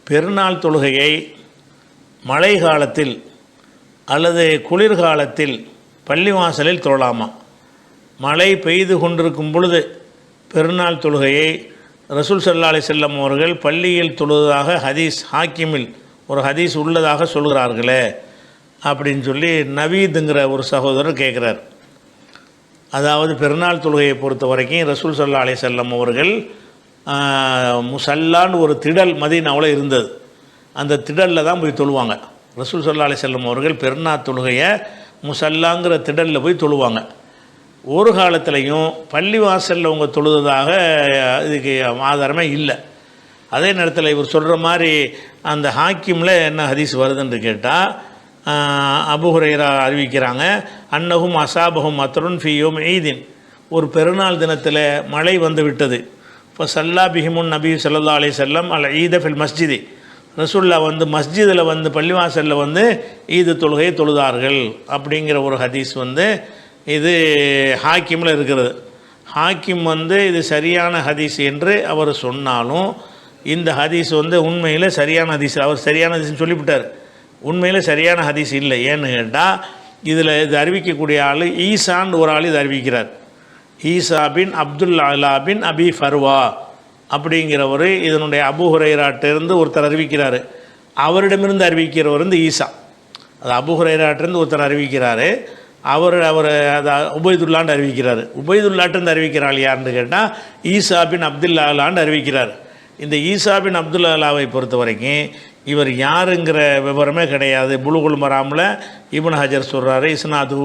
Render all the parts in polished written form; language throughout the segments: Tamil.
பெருநாள் தொழுகையை மழை காலத்தில் அல்லது குளிர்காலத்தில் பள்ளிவாசலில் தொழலாமா? மழை பெய்து கொண்டிருக்கும் பொழுது பெருநாள் தொழுகையை ரசூல் ஸல்லல்லாஹு அலைஹி வஸல்லம் அவர்கள் பள்ளியில் தொழுவதாக ஹதீஸ் ஹாக்கிமில் ஒரு ஹதீஸ் உள்ளதாக சொல்கிறார்களே அப்படின்னு சொல்லி நவீதுங்கிற ஒரு சகோதரர் கேட்குறார். அதாவது பெருநாள் தொழுகையை பொறுத்த வரைக்கும் ரசூல் ஸல்லல்லாஹு அலைஹி வஸல்லம் அவர்கள் முசல்லான்னு ஒரு திடல் மதீனாவில் இருந்தது. அந்த திடலில் தான் போய் தொழுவாங்க. ரசூல் ஸல்லல்லாஹு அலைஹி வஸல்லம் அவர்கள் பெருநாள் தொழுகையை முசல்லாங்கிற திடலில் போய் தொழுவாங்க. ஒரு காலத்துலேயும் பள்ளிவாசலில் அவங்க தொழுதாக இதுக்கு ஆதாரமே இல்லை. அதே நேரத்தில் இவர் சொல்கிற மாதிரி அந்த ஹாக்கிமில் என்ன ஹதீஸ் வருதுன்னு கேட்டால், அபூ ஹுரைரா அறிவிக்கிறாங்க, அன்னஹும் அசாபஹும் மத்ருன் ஃபீ யௌம் ஈதின், ஒரு பெருநாள் தினத்தில் மழை வந்து விட்டது. இப்போ சல்லா பிஹிமுன் நபி ஸல்லல்லாஹு அலைஹி வஸல்லம் அல் ஈத ஃபில் மஸ்ஜிதி, ரசூல்லா வந்து மஸ்ஜிதில் வந்து பள்ளிவாசலில் வந்து ஈது தொழுகையை தொழுதார்கள் அப்படிங்கிற ஒரு ஹதீஸ் வந்து இது ஹாக்கிமில் இருக்கிறது. ஹாக்கிம் வந்து இது சரியான ஹதீஸ் என்று அவர் சொன்னாலும் இந்த ஹதீஸ் வந்து உண்மையில் சரியான ஹதீஸ், அவர் சரியான ஹதீஸ்னு சொல்லிவிட்டார். உண்மையில் சரியான ஹதீஸ் இல்லை. ஏன்னு கேட்டால் இதில் இது அறிவிக்கக்கூடிய ஆள் ஈசான்னு ஒரு ஆள் இது அறிவிக்கிறார். ஈசா பின் அப்துல் அலா பின் அபி ஃபர்வா அப்படிங்கிறவர் இதனுடைய அபூ ஹுரைராட்டிருந்து ஒருத்தர் அறிவிக்கிறார். அவரிடமிருந்து அறிவிக்கிறவர் வந்து ஈசா. அது அபூ ஹுரைராட்டிருந்து ஒருத்தர் அறிவிக்கிறார். அவர் அதை உபைதுல்லான்னு அறிவிக்கிறார். உபைதுல்லாட்டிருந்து அறிவிக்கிறாள் யாருன்னு கேட்டால் ஈசா பின் அப்துல்லா அலான்னு அறிவிக்கிறார். இந்த ஈசா பின் அப்துல்லா அலாவை பொறுத்த வரைக்கும் இவர் யாருங்கிற விவரமே கிடையாது. புலுகுல் மராமில் இப்னு ஹஜர் சொல்கிறாரு, இஸ்னாது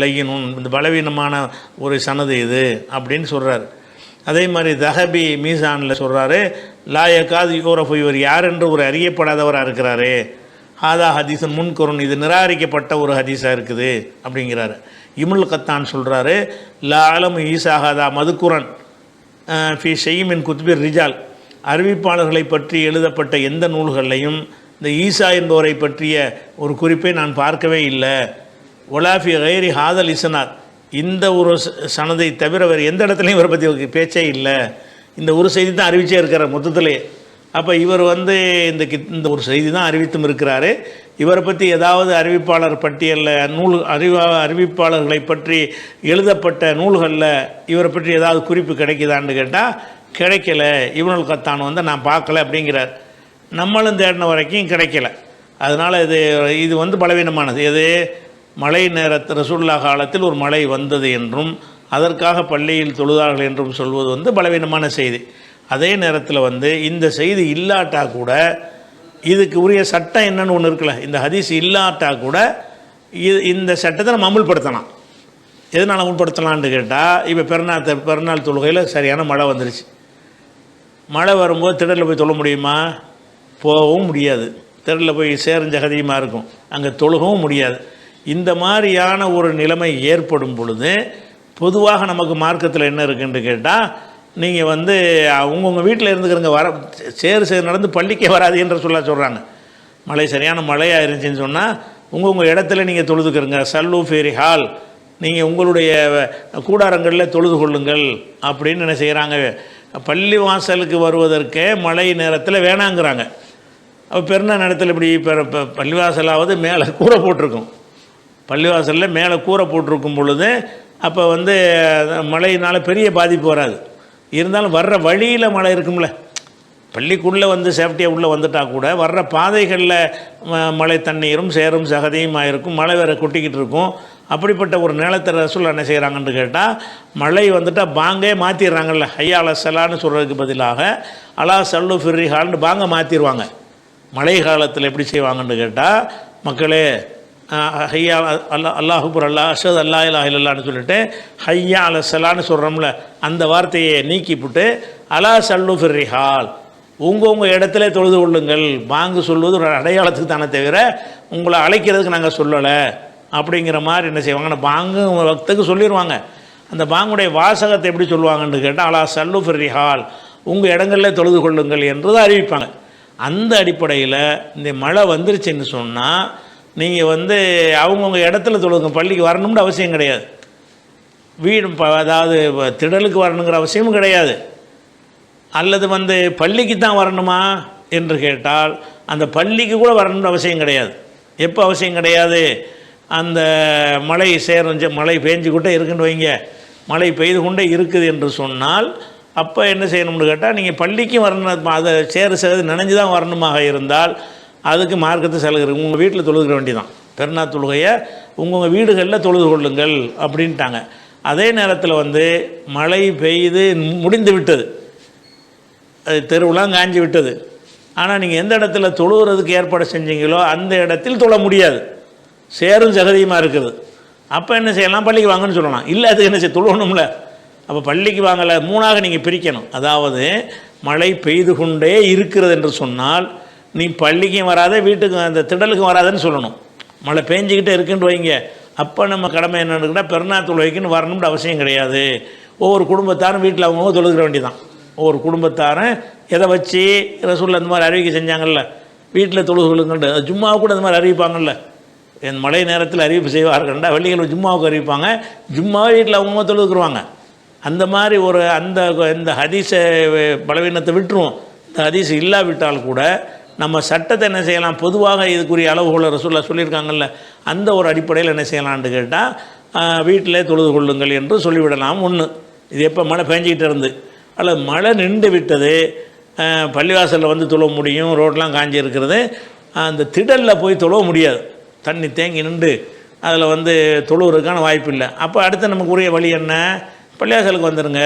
லையினுன், இந்த பலவீனமான ஒரு சனது இது அப்படின்னு சொல்கிறார். அதே மாதிரி தஹபி மீசானில் சொல்கிறாரு, லாயக்காது யூரஃபு, இவர் யார் என்று ஒரு அறியப்படாதவராக இருக்கிறாரு. ஹாதா ஹதீஸுன் முன்கருன், இது நிராகரிக்கப்பட்ட ஒரு ஹதீஸாக இருக்குது அப்படிங்கிறாரு. இப்னுல் கத்தான் சொல்கிறாரு, லா அலம் ஈசா ஹாதா மதுக்குரன் ஃபி ஷைமின் குத்பிர் ரிஜால், அறிவிப்பாளர்களை பற்றி எழுதப்பட்ட எந்த நூல்களையும் இந்த ஈசா என்பவரை பற்றிய ஒரு குறிப்பை நான் பார்க்கவே இல்லை. ஒலாஃபி கைரி ஹாதல் இசனாத், இந்த ஒரு சனதை தவிர வேறு எந்த இடத்துலையும் இவரை பற்றி பேச்சே இல்லை. இந்த ஒரு செய்தி தான் அறிவிச்சே இருக்கிறார் மொத்தத்திலே. அப்போ இவர் வந்து இந்த ஒரு செய்தி தான் அறிவித்தும் இருக்கிறாரு. இவரை பற்றி ஏதாவது அறிவிப்பாளர் பட்டியலில் அறிவிப்பாளர்களை பற்றி எழுதப்பட்ட நூல்களில் இவரை பற்றி ஏதாவது குறிப்பு கிடைக்குதான்னு கேட்டால் கிடைக்கல. இப்னுல் கத்தான் வந்து நான் பார்க்கல அப்படிங்கிறார். நம்மளும் தேடின வரைக்கும் கிடைக்கல. அதனால் இது வந்து பலவீனமானது. எது மழை நேரத்தில் ரசூலுல்லாஹ் காலத்தில் ஒரு மழை வந்தது என்றும் அதற்காக பள்ளியில் தொழுதார்கள் என்றும் சொல்வது வந்து பலவீனமான செய்தி. அதே நேரத்தில் வந்து இந்த செய்தி இல்லாட்டா கூட இதுக்கு உரிய சட்டம் என்னன்னு ஒன்று இருக்குல்ல, இந்த ஹதீஸ் இல்லாட்டா கூட இந்த சட்டத்தை நம்ம அமுல்படுத்தலாம். எதனால் அமுல்படுத்தலான்னு கேட்டால், இப்போ பெருநாள் தொழுகையில் சரியான மழை வந்துருச்சு. மழை வரும்போது திடலில் போய் தொழ முடியுமா? போகவும் முடியாது. திடலில் போய் சேரஞ்சகதியமாக இருக்கும், அங்கே தொழுகவும் முடியாது. இந்த மாதிரியான ஒரு நிலைமை ஏற்படும் பொழுது பொதுவாக நமக்கு மார்க்கத்தில் என்ன இருக்குன்னு கேட்டால், நீங்கள் வந்து அவங்கவுங்க வீட்டில் இருந்துக்கிறங்க, சேர் நடந்து பள்ளிக்கே வராது என்று சொல்கிறாங்க. மழை சரியான மழையாக இருந்துச்சுன்னு சொன்னால் உங்கள் இடத்துல நீங்கள் தொழுதுக்கிறங்க. சல்லு ஃபேரி ஹால், நீங்கள் உங்களுடைய கூடாரங்களில் தொழுது கொள்ளுங்கள் அப்படின்னு என்ன செய்கிறாங்க. பள்ளி வாசலுக்கு வருவதற்கே மழை நேரத்தில் வேணாங்கிறாங்க. அப்போ பெருநாள் நேரத்தில் இப்படி பள்ளிவாசலாவது மேலே கூரை போட்டிருக்கும், பள்ளிவாசலில் மேலே கூரை போட்டிருக்கும் பொழுது அப்போ வந்து மழையினால் பெரிய பாதிப்பு வராது. இருந்தாலும் வர்ற வழியில் மழை இருக்கும்ல, பள்ளிக்குள்ளே வந்து சேஃப்டியாக உள்ளே வந்துட்டால் கூட வர்ற பாதைகளில் மழை தண்ணீரும் சேரும் சகதியுமாக இருக்கும், மழை வேறு கொட்டிக்கிட்டு இருக்கும். அப்படிப்பட்ட ஒரு நிலத்தை ரசூல் என்ன செய்கிறாங்கன்னு கேட்டால், மழை வந்துட்டால் பாங்கே மாற்றிடுறாங்கல்ல, ஹையா அலசலான்னு சொல்கிறதுக்கு பதிலாக அலா சல்லு ஃபிர்ரிஹால்னு பாங்க மாற்றிடுவாங்க. மழை காலத்தில் எப்படி செய்வாங்கன்னு கேட்டால், மக்களே ஹையா அல்லாஹுபுர் அல்லாஹ் அஷத் அல்லா இலாஹ இல்லல்லான்னு சொல்லிட்டு ஹையா அலசலான்னு சொல்கிறோம்ல, அந்த வார்த்தையை நீக்கிவிட்டு அலா சல்லு ஃபிர்ரிஹால், உங்கள் இடத்துல தொழுது கொள்ளுங்கள். பாங்கு சொல்வது ஒரு அடையாளத்துக்கு தானே தவிர உங்களை அழைக்கிறதுக்கு நாங்கள் சொல்லலை அப்படிங்கிற மாதிரி என்ன செய்வாங்கன்னா பாங்கு வக்துக்கு சொல்லிடுவாங்க. அந்த பாங்குடைய வாசகத்தை எப்படி சொல்லுவாங்கன்னு கேட்டால் அலா சல்லு ஃபிர்ரிஹால், உங்கள் இடங்களில் தொழுது கொள்ளுங்கள் என்றதை அறிவிப்பாங்க. அந்த அடிப்படையில் இந்த மழை வந்துருச்சுன்னு சொன்னால் நீங்கள் வந்து அவங்கவுங்க இடத்துல தொழுங்க, பள்ளிக்கு வரணும்னு அவசியம் கிடையாது. வீடு அதாவது திடலுக்கு வரணுங்கிற அவசியமும் கிடையாது. அல்லது வந்து பள்ளிக்கு தான் வரணுமா என்று கேட்டால் அந்த பள்ளிக்கு கூட வரணும்னு அவசியம் கிடையாது. எப்போ அவசியம் கிடையாது? அந்த மழை மழை பெஞ்சிக்கிட்டே இருக்குன்னு வைங்க, மழை பெய்து கொண்டே இருக்குது என்று சொன்னால் அப்போ என்ன செய்யணும்னு கேட்டால், நீங்கள் பள்ளிக்கும் வரணும், அதை சேருது நினைஞ்சு தான் வரணுமாக இருந்தால் அதுக்கு மார்க்கத்தை சலுகை உங்கள் வீட்டில் தொழுகிற வேண்டி தான். பெருநா தொழுகையை உங்கள் வீடுகளில் தொழுது கொள்ளுங்கள் அப்படின்ட்டாங்க. அதே நேரத்தில் மழை பெய்து முடிந்து விட்டது, அது தெருவெலாம் காஞ்சி விட்டது. ஆனால் நீங்கள் எந்த இடத்துல தொழுகிறதுக்கு ஏற்பாடு செஞ்சீங்களோ அந்த இடத்தில் தொழ முடியாது, சேரும் சகதியுமாக இருக்குது. அப்போ என்ன செய்யலாம்? பள்ளிக்கு வாங்கன்னு சொல்லலாம். இல்லை அதுக்கு என்ன தொழுவணும்ல, அப்போ பள்ளிக்கு வாங்கலை. மூணாக நீங்கள் பிரிக்கணும். அதாவது மழை பெய்து கொண்டே இருக்கிறது என்று சொன்னால் நீ பள்ளிக்கும் வராத, வீட்டுக்கு அந்த திடலுக்கும் வராதுன்னு சொல்லணும். மழை பெஞ்சிக்கிட்டே இருக்குன்னு வைங்க, அப்போ நம்ம கடமை என்னன்னு பெருநா தொழுகைக்குன்னு வரணும்னு அவசியம் கிடையாது. ஒவ்வொரு குடும்பத்தாரும் வீட்டில் அவங்க தொழுகிற வேண்டியதான். ஒவ்வொரு குடும்பத்தாரும் எதை வச்சு ரசூல் அந்த மாதிரி அறிவிக்கை செஞ்சாங்கல்ல, வீட்டில் தொழுகுகளுங்கண்டு. ஜும்மாவை கூட அந்த மாதிரி அறிவிப்பாங்கல்ல, என் மழை நேரத்தில் அறிவிப்பு செய்வார்கள்டா, வெள்ளிக்கிழமை ஜும்மாவுக்கு அறிவிப்பாங்க, ஜும்மாவை வீட்டில் அவங்க தொழுகுருவாங்க. அந்த மாதிரி இந்த ஹதீஸை பலவீனத்தை விட்டுருவோம். இந்த ஹதீஸ் இல்லாவிட்டால் கூட நம்ம சட்டத்தை என்ன செய்யலாம்? பொதுவாக இதுக்குரிய அளவுகளை ரசூல்லா சொல்லியிருக்காங்கல்ல, அந்த ஒரு அடிப்படையில் என்ன செய்யலான்னு கேட்டால் வீட்டிலே தொழுது கொள்ளுங்கள் என்று சொல்லிவிடலாம். ஒன்று, இது எப்போ மழை பெஞ்சிக்கிட்டு இருந்து அல்லது மழை நின்று விட்டது, பள்ளிவாசலில் தொழ முடியும், ரோடெலாம் காஞ்சி இருக்கிறது, அந்த திடலில் போய் தொழ முடியாது, தண்ணி தேங்கி நின்று அதில் தொழுவுறதுக்கான வாய்ப்பு இல்லை. அப்போ அடுத்து நமக்கு உரிய வழி என்ன? பள்ளிவாசலுக்கு வந்துடுங்க.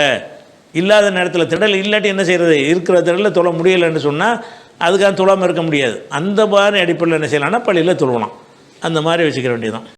இல்லாத நேரத்தில் திடல் இல்லாட்டி என்ன செய்கிறது? இருக்கிற திடலில் தொழ முடியலைன்னு சொன்னால் அதுக்காக தொழாமல் இருக்க முடியாது. அந்த மாதிரி அடிப்படையில் என்ன செய்யலாம்னா பள்ளியில் தொழுவலாம். அந்த மாதிரி வச்சுக்கிற வேண்டியதான்.